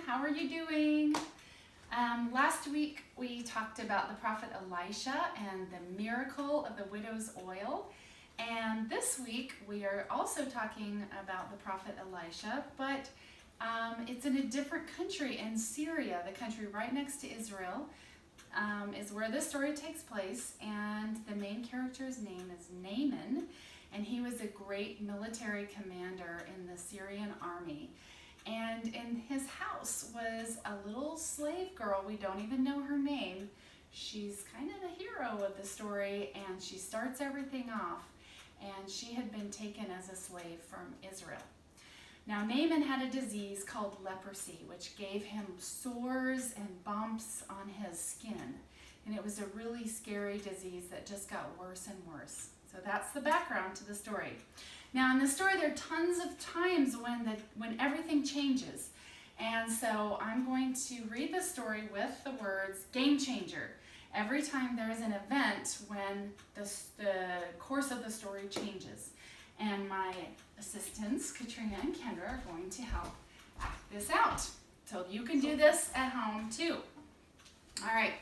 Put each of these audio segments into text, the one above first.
How are you doing? Last week we talked about the prophet Elisha and the miracle of the widow's oil. And this week we are also talking about the prophet Elisha, but it's in a different country, in Syria, the country right next to Israel, is where this story takes place. And the main character's name is Naaman, and he was a great military commander in the Syrian army. And in his house was a little slave girl. We don't even know her name. She's kind of the hero of the story, and she starts everything off. And she had been taken as a slave from Israel. Now, Naaman had a disease called leprosy, which gave him sores and bumps on his skin. And it was a really scary disease that just got worse and worse. So that's the background to the story. Now, in the story, there are tons of times when everything changes. And so I'm going to read the story with the words game changer every time there is an event when the course of the story changes. And my assistants, Katrina and Kendra, are going to help act this out. So you can do this at home too. All right.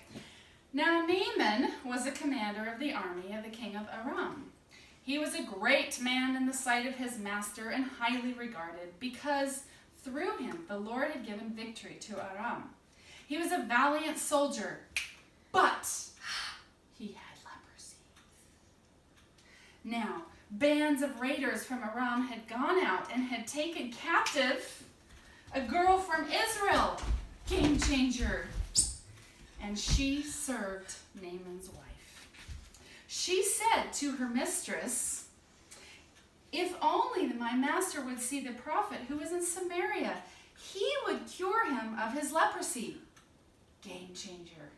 Now, Naaman was a commander of the army of the king of Aram. He was a great man in the sight of his master and highly regarded because through him the Lord had given victory to Aram. He was a valiant soldier, but he had leprosy. Now, bands of raiders from Aram had gone out and had taken captive a girl from Israel, game changer, and she served Naaman's wife. She said to her mistress, "If only my master would see the prophet who is in Samaria, he would cure him of his leprosy." Game changer.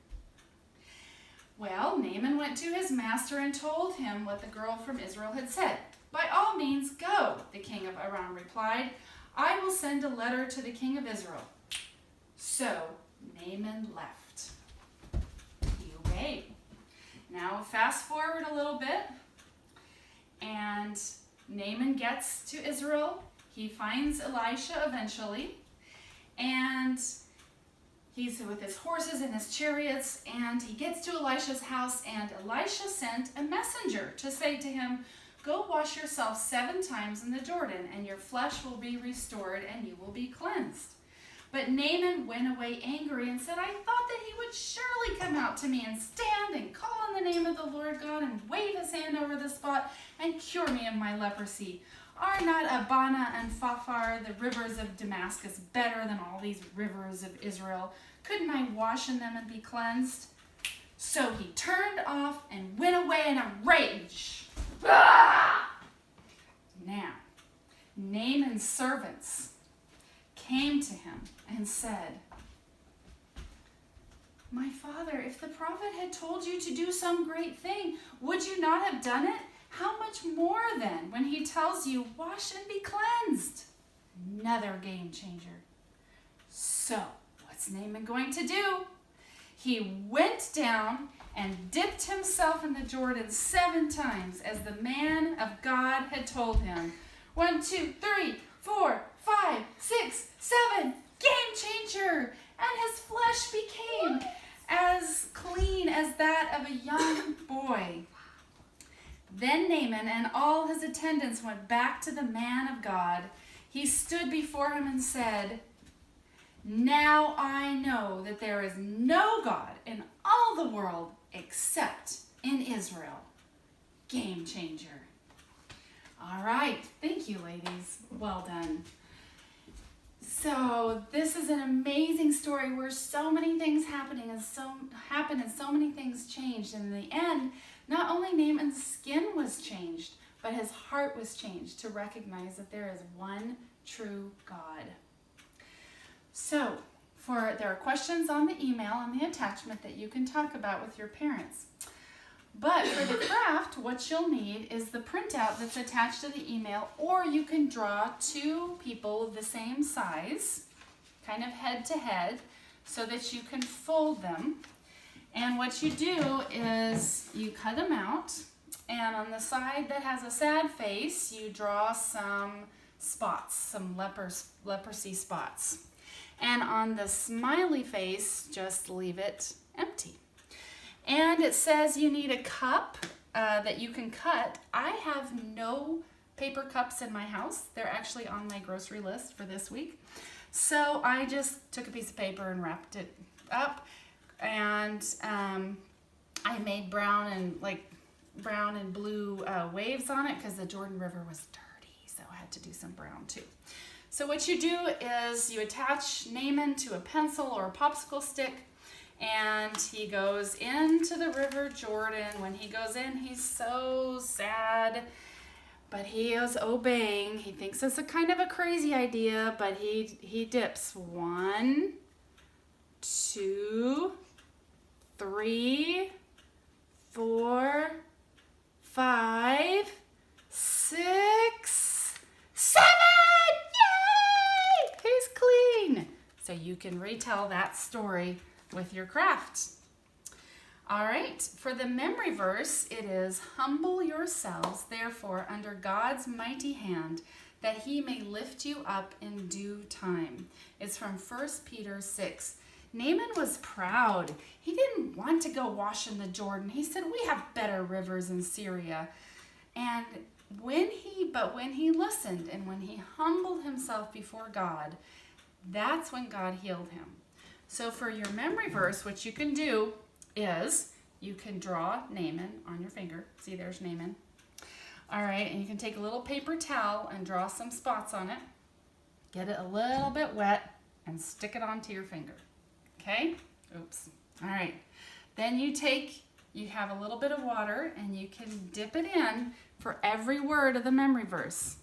Well, Naaman went to his master and told him what the girl from Israel had said. "By all means, go," the king of Aram replied. "I will send a letter to the king of Israel." So Naaman left. He obeyed. Now, fast forward a little bit, and Naaman gets to Israel. He finds Elisha eventually, and he's with his horses and his chariots, and he gets to Elisha's house, and Elisha sent a messenger to say to him, "Go wash yourself 7 times in the Jordan, and your flesh will be restored, and you will be cleansed." But Naaman went away angry and said, "I thought that he would surely come out to me and stand and call on the name of the Lord God and wave his hand over the spot and cure me of my leprosy. Are not Abana and Pharpar, the rivers of Damascus, better than all these rivers of Israel? Couldn't I wash in them and be cleansed?" So he turned off and went away in a rage. Now, Naaman's servants came to him and said, "My father, if the prophet had told you to do some great thing, would you not have done it? How much more then when he tells you, 'Wash and be cleansed'?" Another game changer. So, what's Naaman going to do? He went down and dipped himself in the Jordan 7 times as the man of God had told him. 1, 2, 3, 4, 5, 6, 7, game changer! And his flesh became as clean as that of a young boy. Then Naaman and all his attendants went back to the man of God. He stood before him and said, "Now I know that there is no God in all the world except in Israel." Game changer. All right. Thank you, ladies. Well done. So this is an amazing story where so many things happened and so many things changed. And in the end, not only Naaman's skin was changed, but his heart was changed to recognize that there is one true God. So there are questions on the email and the attachment that you can talk about with your parents. But for the craft, what you'll need is the printout that's attached to the email, or you can draw 2 people of the same size, kind of head to head, so that you can fold them. And what you do is you cut them out, and on the side that has a sad face, you draw some spots, some leprosy spots. And on the smiley face, just leave it empty. And it says you need a cup that you can cut. I have no paper cups in my house. They're actually on my grocery list for this week. So I just took a piece of paper and wrapped it up, and I made brown and blue waves on it because the Jordan River was dirty, so I had to do some brown too. So what you do is you attach Naaman to a pencil or a popsicle stick, and he goes into the River Jordan. When he goes in, he's so sad, but he is obeying. He thinks it's a kind of a crazy idea, but he dips 1, 2, 3, 4, 5, 6, 7. Yay! He's clean. So you can retell that story with your craft. All right, for the memory verse, it is, humble yourselves, therefore, under God's mighty hand, that he may lift you up in due time. It's from 1 Peter 6. Naaman was proud. He didn't want to go wash in the Jordan. He said, we have better rivers in Syria. And when he listened and when he humbled himself before God, that's when God healed him. So for your memory verse, what you can do is you can draw Naaman on your finger. See, there's Naaman. All right, and you can take a little paper towel and draw some spots on it. Get it a little bit wet and stick it onto your finger. Okay? Oops. All right. Then you have a little bit of water and you can dip it in for every word of the memory verse.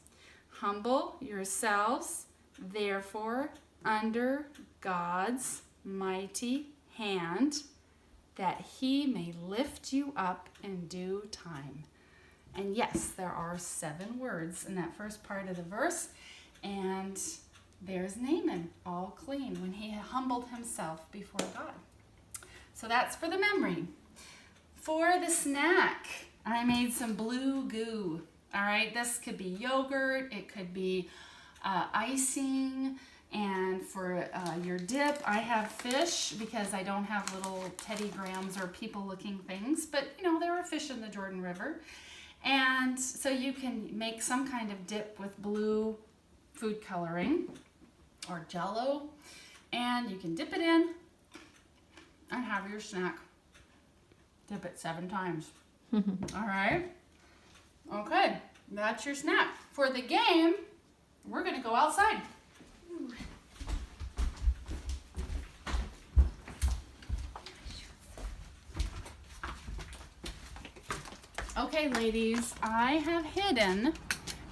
Humble yourselves, therefore, under God's mighty hand, that he may lift you up in due time. And yes, there are 7 words in that first part of the verse, and there's Naaman, all clean, when he humbled himself before God. So that's for the memory. For the snack, I made some blue goo. All right, this could be yogurt, it could be icing, and for your dip, I have fish because I don't have little Teddy Grahams or people-looking things, but there are fish in the Jordan River. And so you can make some kind of dip with blue food coloring or Jell-O, and you can dip it in and have your snack. Dip it 7 times. All right. Okay, that's your snack. For the game, we're going to go outside. Okay, ladies, I have hidden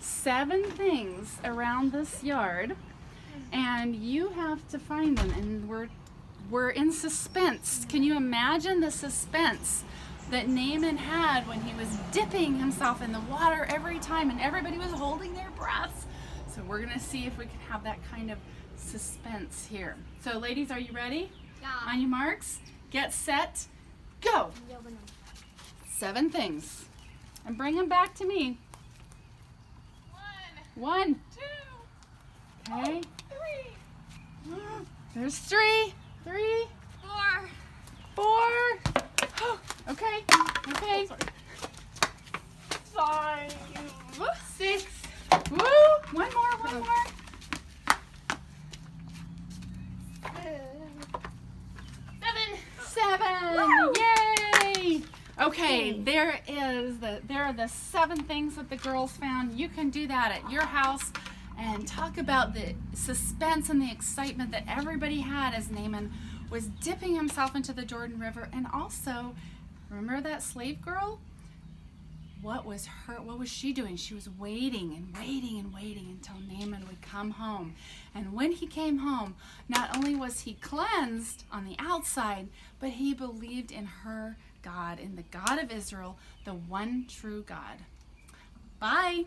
7 things around this yard, and you have to find them, and we're in suspense. Can you imagine the suspense that Naaman had when he was dipping himself in the water every time and everybody was holding their breaths? So we're going to see if we can have that kind of suspense here. So ladies, are you ready? Yeah. On your marks, get set, go. 7 things. And bring them back to me. 1, 2, okay. 3, There's 3, 3, 4. 4. Okay. Okay. 5. 6. Woo! One more. 7. Woo! Yay! Okay, there are the 7 things that the girls found. You can do that at your house and talk about the suspense and the excitement that everybody had as Naaman was dipping himself into the Jordan River. And also, remember that slave girl? What was she doing? She was waiting until Naaman would come home. And when he came home, not only was he cleansed on the outside, but he believed in her God, in the God of Israel, the one true God. Bye.